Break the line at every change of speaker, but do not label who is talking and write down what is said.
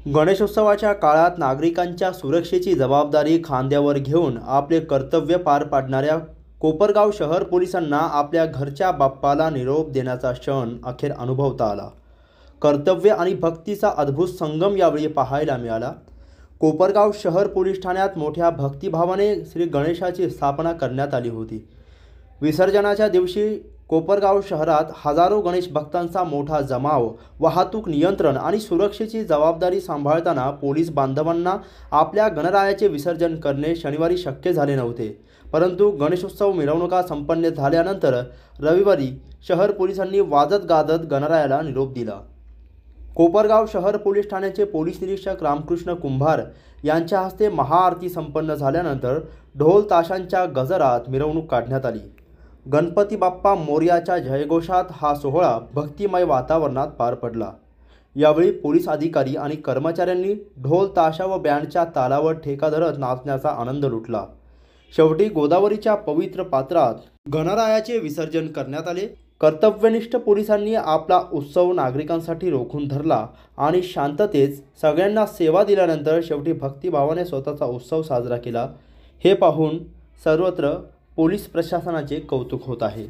गणेशोत्सवाच्या काळात नागरिकांच्या सुरक्षेची जबाबदारी खांद्यावर घेऊन आपले कर्तव्य पार पाडणाऱ्या कोपरगाव शहर पोलिसांना आपल्या घरच्या बाप्पाला निरोप देण्याचा क्षण अखेर अनुभवता आला। कर्तव्य आणि भक्तीचा अद्भुत संगम यावेळी पाहायला मिळाला। कोपरगाव शहर पोलीस ठाण्यात मोठ्या भक्तिभावाने श्री गणेशाची स्थापना करण्यात आली होती। विसर्जनाच्या दिवशी कोपरगाव शहरात हजारो गणेश भक्तांचा मोठा जमाव, वाहतूक नियंत्रण आणि सुरक्षेची जबाबदारी सांभाळताना पोलीस बांधवांना आपल्या गणरायाचे विसर्जन करणे शनिवारी शक्य झाले नव्हते। परंतु गणेशोत्सव मिरवणुका संपन्न झाल्यानंतर रविवारी शहर पोलिसांनी वाजत गाजत गणरायाला निरोप दिला। कोपरगाव शहर पोलीस ठाण्याचे पोलीस निरीक्षक रामकृष्ण कुंभार यांच्या हस्ते महाआरती संपन्न झाल्यानंतर ढोल ताशांच्या गजरात मिरवणूक काढण्यात आली। गणपती बाप्पा मोरयाच्या जयघोषात हा सोहळा भक्तिमय वातावरणात पार पडला। यावेळी पोलीस अधिकारी आणि कर्मचाऱ्यांनी ढोल ताशा व बँडच्या तालावर ठेका धरत नाचण्याचा आनंद लुटला। शेवटी गोदावरीच्या पवित्र पात्रात गणरायाचे विसर्जन करण्यात आले। कर्तव्यनिष्ठ पोलिसांनी आपला उत्सव नागरिकांसाठी रोखून धरला आणि शांततेत सगळ्यांना सेवा दिल्यानंतर शेवटी भक्तिभावाने स्वतःचा उत्सव साजरा केला। हे पाहून सर्वत्र पोलीस प्रशासनाचे कौतुक होत आहे।